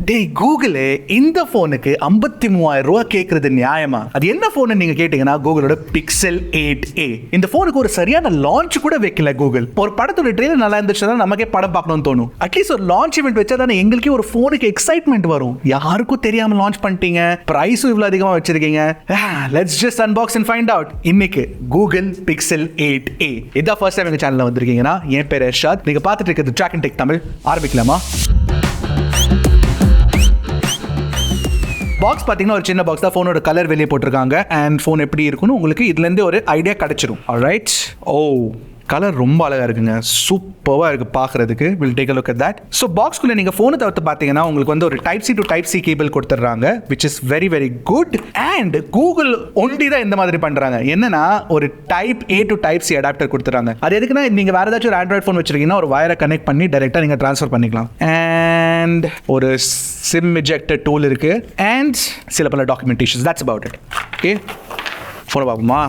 டேய் கூகுள், இந்த போனுக்கு 53,000 ரூபாய் கேட்கறது நியாயமா? அது என்ன போன் நீங்க கேட்டீங்கன்னா கூகுளோட பிக்சல் 8a. இந்த போனுக்கு ஒரு சரியான லான்ச் கூட வைக்கல கூகுள். ஒரு படத்தோட ட்ரெய்லர் நல்லா இருந்துச்சுன்னா நமக்கே படம் பார்க்கணும்னு தோணும். அட்லீஸ்ட் ஒரு லான்ச் ஈவென்ட் வச்சா தானே எங்களுக்கே ஒரு போனுக்கு எக்ஸைட்மெண்ட் வரும். யாருக்கும் தெரியாம லான்ச் பண்ணிட்டீங்க, பிரைஸும் இவ்வளவு அதிகமா வச்சிருக்கீங்க. Let's just unbox and find out. இன்னைக்கு கூகுள் பிக்சல் 8a. இதான் ஃபர்ஸ்ட் டைம் எங்க சேனல்ல வந்திருக்கீங்கன்னா, என் பேர் யஷாத். நீங்க பார்த்துட்டு இருக்கிறது ட்ராக்கின் டெக் தமிழ். ஆரம்பிக்கலாமா? பாக்ஸ் பார்த்தீங்கன்னா ஒரு சின்ன பாக்ஸ் தான். ஃபோனோட கலர் வெளியே போட்டிருக்காங்க அண்ட் ஃபோன் எப்படி இருக்குன்னு உங்களுக்கு இதுலேருந்து ஒரு ஐடியா கிடைச்சிரும். ஆல்ரைட். கலர் ரொம்ப அழகாக இருக்குங்க, சூப்பராக இருக்குது பார்க்குறதுக்கு. Will take a look at that. So பாக்ஸ்குள்ளே நீங்கள் ஃபோனை தவிர்த்து பார்த்தீங்கன்னா உங்களுக்கு வந்து ஒரு Type-C to Type-C கேபிள் கொடுத்துட்றாங்க, which is very very good. And Google ஒண்டி தான் இந்த மாதிரி பண்ணுறாங்க. என்னன்னா ஒரு Type-A to Type-C அடாப்டர் கொடுத்துறாங்க. அது எதுக்குன்னா நீங்கள் வேறு ஏதாச்சும் ஒரு ஆண்ட்ராய்ட் ஃபோன் வச்சிருக்கீங்கன்னா ஒரு வயரை கனெக்ட் பண்ணி டைரெக்டாக நீங்கள் ட்ரான்ஸ்ஃபர் பண்ணிக்கலாம். அண்ட் ஒரு சிம் இஜெக்டர் டூல் இருக்குது அண்ட் சில பல documentations. That's about it. Okay, ஃபோனை பார்ப்போமா?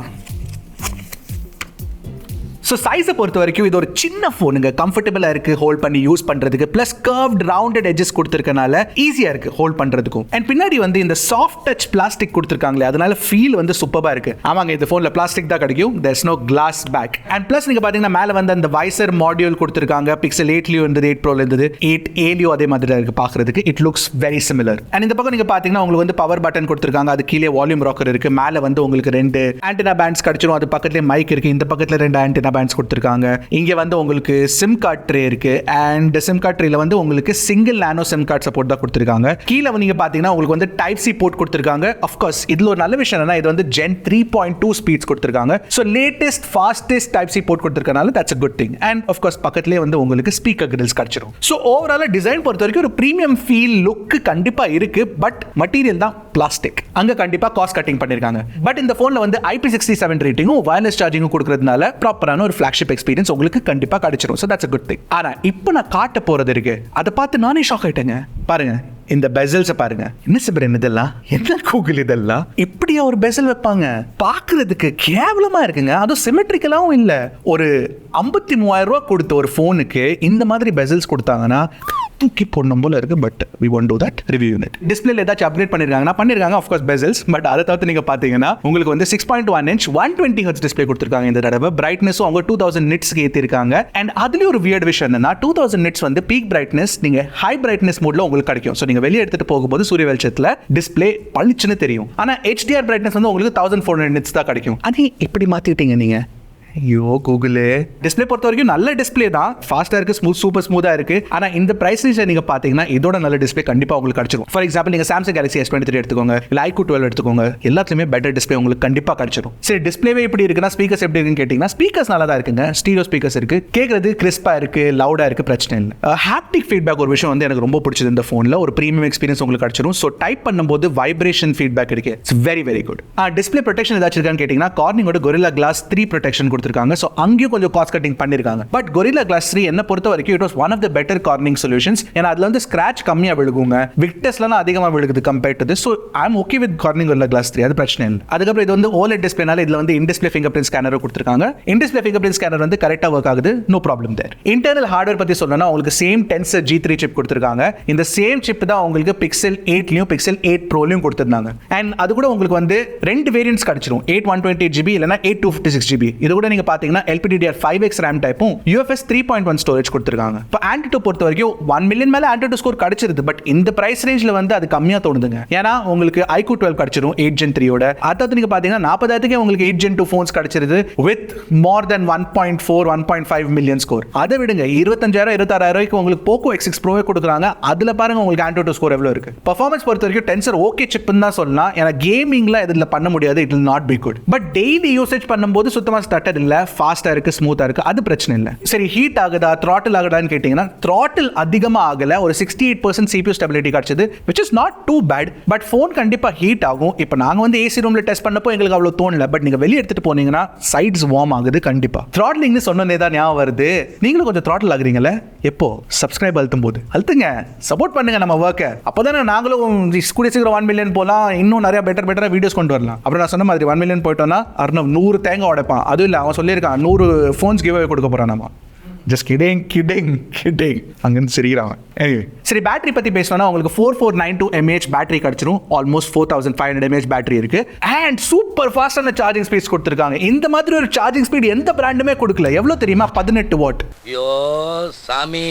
ஸோ சைஸை பொறுத்த வரைக்கும் இது ஒரு சின்ன ஃபோனுங்க, கம்ஃபர்டபுளாக இருக்குது ஹோல்ட் பண்ணி யூஸ் பண்ணுறதுக்கு. ப்ளஸ் கர்வ்ட் ரவுண்டட் எட்ஜஸ் கொடுத்துருக்கனால ஈஸியாக இருக்குது ஹோல்ட் பண்ணுறதுக்கும். அண்ட் பின்னாடி வந்து இந்த சாஃப்ட் டச் பிளாஸ்டிக் கொடுத்துருக்காங்களே, அதனால ஃபீல் வந்து சூப்பராக இருக்குது. ஆமாங்க, இந்த ஃபோனில் பிளாஸ்டிக் தான் கிடைக்கும், there's no glass back. And plus நீங்கள் பார்த்தீங்கன்னா மேலே வந்து அந்த வைசர் மாடியூல் கொடுத்துருக்காங்க. பிக்சல் 8லையும் இருந்தது, 8 ப்ரோவில் இருந்தது, 8aலையும் அதே மாதிரி தான் இருக்குது பார்க்குறதுக்கு. It looks very similar. And இந்த பக்கம் நீங்கள் பார்த்தீங்கன்னா உங்களுக்கு வந்து பவர் பட்டன் கொடுத்துருக்காங்க, அது கீழே வால்யூம் ராக்கர் இருக்குது. மேலே வந்து உங்களுக்கு 2 ஆண்டனா பேண்ட்ஸ் கிடைச்சிரும். அது பக்கத்துலேயே மைக் இருக்குது, இந்த பக்கத்தில் 2 ஆண்டனா கொடுத்திருக்காங்க. இங்க வந்து உங்களுக்கு சிம் கார்டு ட்ரே இருக்கு அண்ட் சிம் கார்டு ட்ரேல வந்து உங்களுக்கு சிங்கிள் நானோ சிம் கார்டு சப்போர்ட் தான் கொடுத்திருக்காங்க. கீழ நீங்க பாத்தீங்கன்னா உங்களுக்கு வந்து Type-C போர்ட் கொடுத்திருக்காங்க. ஆஃப் கோர்ஸ் இதுல ஒரு நல்ல விஷயம் என்னன்னா இது வந்து Gen 3.2 ஸ்பீட்ஸ் கொடுத்திருக்காங்க. So latest fastest Type-C port கொடுத்திருக்கனால that's a good thing. And of course பக்கத்துலயே வந்து உங்களுக்கு ஸ்பீக்கர் கிரில்ஸ் கிடைச்சிரும். சோ ஓவராலா டிசைன் பொறுத்த வரைக்கும் ஒரு பிரீமியம் ஃபீல் லுக் கண்டிப்பா இருக்கு. பட் மெட்டீரியல் தான் பிளாஸ்டிக். அங்க கண்டிப்பா காஸ்ட் கட்டிங் பண்ணிருக்காங்க. பட் இந்த போன்ல வந்து IP67 ரேட்டிங்கும் வயர்லெஸ் சார்ஜிங்கும் கொடுக்கறதுனால ப்ராப்பரான ஒரு ஃபிளாக்ஷிப் எக்ஸ்பீரியன்ஸ் உங்களுக்கு கண்டிப்பா கிடைச்சிரும். So that's a good thing. ஆனா இப்போ நான் காட்ட போறது இருக்கு, அதை பார்த்து நானே ஷாக் ஆயிட்டேங்க. பாருங்க இந்த பெசல்ஸை பாருங்க. என்ன சிபரன் இதெல்லாம்? என்ன கூகுள் இதெல்லாம்? இப்படியா ஒரு பெசல் வைப்பாங்க? பார்க்கிறதுக்கு கேவலமா இருக்குங்க. அதுவும் சிமெட்ரிக்கலாவும் இல்ல. ஒரு 53,000 ரூபாய் கொடுத்த ஒரு போனுக்கு இந்த மாதிரி பெசல்ஸ் கொடுத்தாங்கன்னா தூக்கி போடணும் போல இருக்கு. But we won't do that. Review unit. டிஸ்பிளேல ஏதாச்சும் அப்கிரேட் பண்ணிருக்காங்க of course bezels. பட் அதை தவிர்த்து நீங்க பாத்தீங்கன்னா உங்களுக்கு வந்து 6.1 inch 120 Hz டிஸ்பிளே கொடுத்திருக்காங்க. இந்த தடவை பிரைட்னஸும் அவங்க 2000 nits ஏத்திருக்காங்க. அண்ட் அதுலயும் ஒரு வியர்ட் விஷயம் என்னன்னா 2000 nits வந்து பீக் பிரைட்னஸ் நீங்க ஹை பிரைட்னஸ் மோட்ல உங்களுக்கு கிடைக்கும். சோ நீங்க வெளியே எடுத்துட்டு போகும்போது சூரிய வெளிச்சத்துல டிஸ்பிளே பளிச்சுன்னு தெரியும். ஆனா HDR பிரைட்னஸ் வந்து உங்களுக்கு 1400 nits தான் கிடைக்கும். அது எப்படி மாத்திட்டீங்க நீங்க? ஐயோ கூகுளே. டிஸ்பிளே பொறுத்த வரைக்கும் நல்ல டிஸ்பிளே தான், ஃபாஸ்டா இருக்கு, சூப்பர் ஸ்மூத்தா இருக்கு. ஆனா இந்த பிரைஸ் ரேஞ்ச்ல நீங்க பாத்தீங்கன்னா இதோட நல்ல டிஸ்பிளே கண்டிப்பா உங்களுக்கு கிடைச்சிரும். ஃபார் எக்ஸாம்பிள் நீங்க Samsung Galaxy S23 எடுத்துக்கோங்க, இல்ல iQOO 12 எடுத்துக்கோங்க, எல்லாத்துலயுமே பெட்டர் டிஸ்பிளே உங்களுக்கு கண்டிப்பா கிடைச்சிரும். சரி, டிஸ்பிளேவே எப்படி இருக்குன்னா ஸ்பீக்கர்ஸ் எப்படி இருக்குன்னு கேட்டீங்கன்னா ஸ்பீக்கர்ஸ் நல்லா தான் இருக்குங்க. ஸ்டீரியோ ஸ்பீக்கர்ஸ் இருக்கு, கேட்கறது கிறிஸ்பா இருக்கு, லவுடா இருக்கு, பிரச்சனை இல்லை. ஹாப்டிக் ஃபீட்பேக் ஒரு விஷயம் வந்து எனக்கு ரொம்ப பிடிச்சது இந்த போன்ல. ஒரு பிரீமியம் எக்ஸ்பீரியன்ஸ் உங்களுக்கு கிடைச்சிரும். ஸோ டைப் பண்ணும்போது வைப்ரேஷன் ஃபீட்பேக் இருக்கு. It's very very good. Display protection ஏதாச்சும் இருக்கான்னு கேட்டீங்கன்னா கார்னிங்கோட Gorilla Glass 3 ப்ரொடெக்ஷன் கொடுத்திருக்காங்க. ஸோ அங்கேயும் கொஞ்சம் காஸ்ட் கட்டிங் பண்ணிருக்காங்க. பட் Gorilla Glass 3 என்ன பொறுத்த வரைக்கும் it was one of the better Corning solutions. ஏன்னா அதுல வந்து ஸ்கிராச் கம்மியா விழுகுங்க, விக்டஸ்லாம் அதிகமா விழுகுது compare to this. So I am okay with Corning Gorilla Glass 3. அது பிரச்சனை இல்லை. அதுக்கப்புறம் இது வந்து OLED டிஸ்பிளேனால இதுல வந்து இன்-டிஸ்பிளே ஃபிங்கர் பிரிண்ட் ஸ்கேனரும் கொடுத்திருக்காங்க. இன்-டிஸ்பிளே ஃபிங்கர் பிரிண்ட் ஸ்கேனர் வந்து கரெக்டா ஒர்க் ஆகுது, no problem there. Internal hardware பத்தி சொல்லணும்னா உங்களுக்கு சேம் Tensor G3 சிப் கொடுத்திருக்காங்க. இந்த சேம் சிப் தான் உங்களுக்கு Pixel 8லயும் Pixel 8 Proலயும் கொடுத்திருந்தாங்க. அண்ட் அது கூட உங்களுக்கு வந்து 2 வேரியன்ட்ஸ் கிடைச்சிரும், 8/128GB இல்லனா 8/256GB. இது கூட நீங்க பாத்தீங்கன்னா LPDDR5X RAM டைப்பும் UFS 3.1 ஸ்டோரேஜ் கொடுத்திருக்காங்க. இப்போ Antutu பொறுத்த வரைக்கும் 1 மில்லியன் மேல Antutu ஸ்கோர் கிடைச்சிருது. பட் இந்த பிரைஸ் ரேஞ்ச்ல வந்து அது கம்மியா தோணுதுங்க. ஏன்னா உங்களுக்கு iQOO 12 கிடைச்சிரும் 8 Gen 3 ஓட. அதாவது நீங்க பாத்தீங்கன்னா 40,000க்கு உங்களுக்கு 8 Gen 2 phones கிடைச்சிருது with more than 1.4 1.5 million score. அதை விடுங்க 25,000 26,000 உங்களுக்கு Poco X6 Pro கொடுக்குறாங்க. அதுல பாருங்க உங்களுக்கு Antutu ஸ்கோர் எவ்வளவு இருக்கு. பெர்ஃபார்மன்ஸ் பொறுத்த வரைக்கும் Tensor ஓகே சிப்னு தான் சொல்லலாம். ஏன்னா கேமிங்ல இதுல பண்ண முடியாது, it will not be good. But daily usage பண்ணும்போது சுத்தமா ஸ்டட்டர் இல்ல, ஃபாஸ்டா இருக்கு, ஸ்மூத்தா இருக்கு, அது பிரச்சனை இல்லை. சரி, ஹீட் ஆகுதா, த்ராட்டில் ஆகுதான்னு கேட்டீங்கன்னா த்ராட்டில் அதிகமா ஆகல. ஒரு 68% CPU ஸ்டெபிலிட்டி கிடைச்சது, which is not too bad. But phone கண்டிப்பா ஹீட் ஆகும். இப்போ நாங்க வந்து ஏசி ரூம்ல டெஸ்ட் பண்ணப்போ எங்களுக்கு அவ்வளவு தோணல. பட் நீங்க வெளியே எடுத்துட்டு போனீங்கன்னா சைட்ஸ் வார்ம் ஆகுது கண்டிப்பா. த்ராட்லிங்னு சொன்னதே தான் ஞாபகம் வருது. நீங்களும் கொஞ்சம் த்ராட்டில் ஆகுறீங்களே எப்போ? சப்ஸ்கிரைப் அழுத்தும் போது அழுத்துங்க, சப்போர்ட் பண்ணுங்க நம்ம ஒர்க்கை. அப்போதானே நாங்களும் கூடிய சீக்கிரம் 1 மில்லியன் போலாம், இன்னும் நிறைய பெட்டரா வீடியோஸ் கொண்டு வரலாம். அப்புறம் நான் சொன்ன மாதிரி 1 மில்லியன் போயிட்டோம்னா 100 தேங்காய் உடைப்பான். அதுவும் இல்லை, அவன் சொல்லியிருக்கான் 100 ஃபோன்ஸ் கிவ் அவே கொடுக்க போறான். நம்ம ஜஸ்ட் கிடிங் அங்கேருந்து சிரிக்கிறாங்க. சரி, பேட்டரி பற்றி பேசணும்னா உங்களுக்கு 4492 mAh பேட்டரி கிடச்சிரும். ஆல்மோஸ்ட் 4500 mAh பேட்டரி இருக்கு. அண்ட் சூப்பர் ஃபாஸ்டான சார்ஜிங் ஸ்பீட்ஸ் கொடுத்துருக்காங்க. இந்த மாதிரி ஒரு சார்ஜிங் ஸ்பீட் எந்த பிராண்டுமே கொடுக்கல. எவ்வளோ தெரியுமா? 18 வாட். ஐயோ சாமி,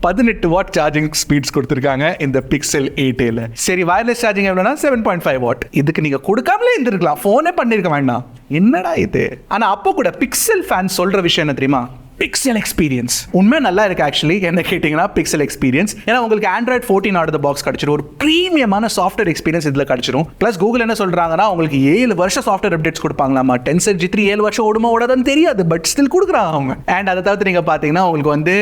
18 வாட் சார்ஜிங் ஸ்பீட்ஸ் கொடுத்துருக்காங்க இந்த பிக்சல் 8a. சரி, வயர்லெஸ் சார்ஜிங் எவ்வளோனா 7.5 வாட். இதுக்கு நீங்கள் கொடுக்காமலே இருந்திருக்கலாம், ஃபோனே பண்ணியிருக்க வேண்டாம். என்னடா இது? ஆனால் அப்போ கூட பிக்சல் ஃபேன்ஸ் சொல்கிற விஷயம் என்ன தெரியுமா? பிக்சல் எக்ஸ்பீரியன்ஸ் உண்மை நல்லா இருக்கு. ஆக்சுவலி என்ன கேட்டிங்கன்னா பிக்சல் எக்ஸ்பீரியன்ஸ், ஏன்னா உங்களுக்கு Android 14 out of the box கிடச்சிரும். ஒரு ப்ரீமியமான சாஃப்ட்வேர் எக்ஸ்பீரியன்ஸ் இதில் கிடச்சிரும். ப்ளஸ் கூகுள் என்ன சொல்கிறாங்கன்னா உங்களுக்கு 7 வருஷம் சாஃப்ட்வேர் அப்டேட்ஸ் கொடுப்பாங்களாமா. 10 G3 7 வருஷம் ஓடாதுன்னு தெரியாது, பட் ஸ்டில் கொடுக்குறாங்க அவங்க. அண்ட் அதை தவிர்த்து நீங்கள் பார்த்தீங்கன்னா உங்களுக்கு வந்து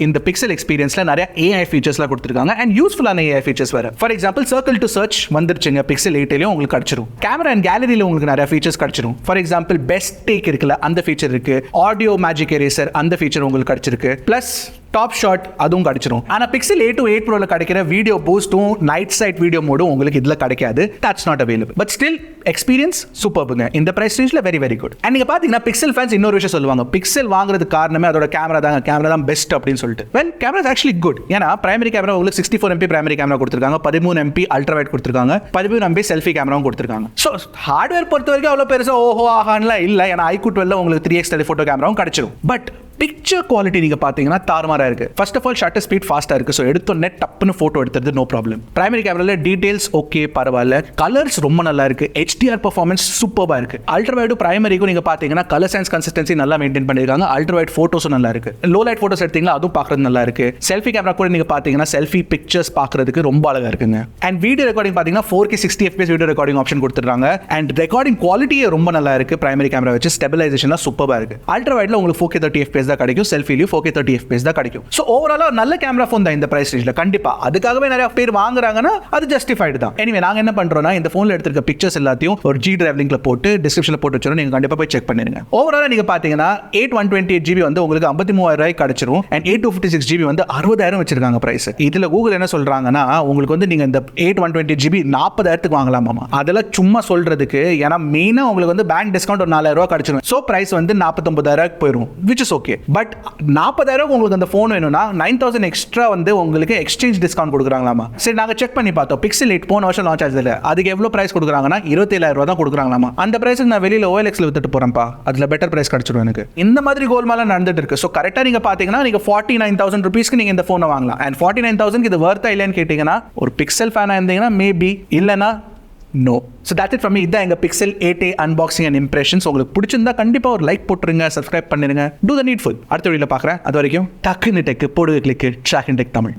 இந்த பிக்சல் எக்ஸ்பீரியன்ஸில் நிறைய AI ஃபீச்சர்ஸ்லாம் கொடுத்துருக்காங்க. அண்ட் யூஸ்ஃபுல்லான AI ஃபீச்சர்ஸ் வேறு. For example circle to search வந்துருச்சுங்க பிக்சல் 8லையும் உங்களுக்கு கிடச்சிரும். கேமரா அண்ட் கேலரியில் உங்களுக்கு நிறைய ஃபீச்சர்ஸ் கிடச்சிரும். ஃபார் எக்ஸாம்பிள் பெஸ்ட் டேக் இருக்குல்ல, அந்த ஃபீச்சர் இருக்கு. ஆடியோ மேஜிக் எரேசர் அந்த ஃபீச்சர் உங்களுக்கு கிடைச்சிருக்கு. பிளஸ் டாப் ஷாட் அதுவும் கிடைச்சிரும். ஆனா பிக்சல் 8 to 8 Proல கிடைக்கிற வீடியோ பூஸ்டும் நைட் சைட் வீடியோ மோடும் உங்களுக்கு இதுல கிடைக்காது. That's not available. But still experience சூப்பர்புங்க. இந்த பிரைஸ் ரேஞ்ச்ல வெரி வெரி குட். அண்ட் நீங்க பாத்தீங்கன்னா பிக்சல் ஃபேன்ஸ் இன்னொரு விஷயம் சொல்லுவாங்க, பிக்சல் வாங்குறது காரணமே அதோட கேமரா தான் பெஸ்ட் அப்படின்னு சொல்லிட்டு. Well, camera is actually good. ஏன்னா பிரைமரி கேமரா உங்களுக்கு 64 MP பிரைமரி கேமரா கொடுத்திருக்காங்க, 13 MP அல்ட்ரா வைட் கொடுத்திருக்காங்க, 13 MP செல்ஃபி கேமராவும் கொடுத்திருக்காங்க. சோ ஹார்ட்வேர் பொறுத்த வரைக்கும் அவ்வளவு பெருசா ஓஹோ ஆகான்ல இல்ல. ஏன்னா iQOO 12 உங்களுக்கு 3x டெலிஃபோட்டோ கேமராவும் கிடைச்சிரும். பட் பிக்சர் குவாலிட்டி நீங்க பாத்தீங்கன்னா தாறுமாறா இருக்கு. First of all shutter speed ஃபாஸ்டா இருக்கு. ஸோ எடுத்தோன்னே டப்புன்னு போட்டோ எடுத்துறது நோ ப்ராப்ளம். பிரைமரி கேமரால டீடைல்ஸ் ஓகே பரவாயில்ல. கலர்ஸ் ரொம்ப நல்லா இருக்கு. HDR பர்ஃபார்மன்ஸ் சூப்பர்பா இருக்கு. அல்ட்ரா வைடு பிரைமரிக்கும் நீங்க பாத்தீங்கன்னா கலர் சயின்ஸ் கன்சிஸ்டன்சி நல்லா மெயின்டைன் பண்ணிருக்காங்க. அல்ட்ரா வைட் போட்டோஸும் நல்லா இருக்கு. லோ லைட் போட்டோஸ் எடுத்தீங்கன்னா அதுவும் பாக்குறது நல்லா இருக்கு. செல்ஃபி கேமரா கூட நீங்க பாத்தீங்கன்னா செல்ஃபி பிக்சர்ஸ் பாக்குறதுக்கு ரொம்ப அழகா இருக்குங்க. அண்ட் வீடியோ ரெக்கார்டிங் பாத்தீங்கன்னா 4K 60 FPS video recording option கொடுத்துறாங்க. அண்ட் ரெக்கார்டிங் குவாலிட்டியே ரொம்ப நல்லா இருக்கு. பிரைமரி கேமரா வச்சு ஸ்டெபிலைசேஷன் சூப்பர்பா இருக்கு. அல்ட்ரா வைட்ல உங்களுக்கு 4K 30 FPS தான் கிடைக்கும். செல்ஃபி 4K 30 FPS தான் கிடைக்கும். சோ ஓவராலா நல்ல கேமரா ஃபோன் தான் இந்த பிரைஸ் ரேஞ்ச்ல. கண்டிப்பா அதுக்காகவே நிறைய பேர் வாங்குறாங்கன்னா அது ஜஸ்டிஃபைடு தான். எனிவே நாங்க என்ன பண்றோம்னா இந்த போன்ல எடுத்துக்க பிக்சர்ஸ் எல்லாத்தையும் ஒரு G டிரைவ் லிங்க்ல போட்டு டிஸ்கிரிப்ஷன்ல போட்டு வச்சிரோம். நீங்க கண்டிப்பா போய் செக் பண்ணிருங்க. ஓவராலா நீங்க பாத்தீங்கன்னா 8128GB வந்து உங்களுக்கு 53000 ரூபாய்க்கு கிடைச்சிரும். அண்ட் 8256GB வந்து 60000 வச்சிருக்காங்க பிரைஸ். இதுல கூகுள் என்ன சொல்றாங்கன்னா உங்களுக்கு வந்து நீங்க இந்த 8128GB 40000க்கு வாங்கலாமாமா. அதெல்லாம் சும்மா சொல்றதுக்கு. ஏன்னா மெயினா உங்களுக்கு வந்து பேங்க் டிஸ்கவுண்ட் ஒரு 4000 ரூபாய் கிடைச்சிரும். சோ பிரைஸ் வந்து 49000 போயிடும், which is okay. பட் 40000 உங்களுக்கு அந்த ஃபோன் வேணும்னா 9000 எக்ஸ்ட்ரா வந்து உங்களுக்கு எக்ஸ்சேஞ்ச் டிஸ்கவுண்ட் கொடுக்குறாங்களாமா. சரி, நாங்கள் செக் பண்ணி பார்த்தோம். பிக்சல் 8 போன வருஷம் லான்ச் ஆகுது. அதுக்கு எவ்வளோ பிரைஸ் கொடுக்குறாங்கன்னா 27000 ரூபா தான் கொடுக்குறாங்களாமா. அந்த பிரைஸுக்கு நான் வெளியில் OLXல வித்துட்டு போறேன்ப்பா, அதில் பெட்டர் பிரைஸ் கிடைச்சிடும் எனக்கு. இந்த மாதிரி கோல்மாலாம் நடந்துட்டு இருக்கு. ஸோ கரெக்டாக நீங்கள் பார்த்தீங்கன்னா நீங்கள் 49000 ரூபீஸ்க்கு நீங்கள் இந்த ஃபோனை வாங்கலாம். அண்ட் 49000 இது வர்த்தா இல்லைன்னு கேட்டிங்கன்னா ஒரு பிக்சல் ஃபேனாக இருந்தீங்கன்னா மேபி, இல்லைனா no. So that's it from me. இதான் எங்கள் pixel 8a unboxing and impressions. உங்களுக்கு பிடிச்சிருந்தா கண்டிப்பாக ஒரு லைக் போட்டுருங்க, சப்ஸ்கிரைப் பண்ணிருங்க, டூ த நீட்ஃபுல். அடுத்த வீடியோவில் பார்க்குறேன். அது வரைக்கும் டக்குன்னு டெக்கு போடுங்க, கிளிக்கு Trakin Tech தமிழ்.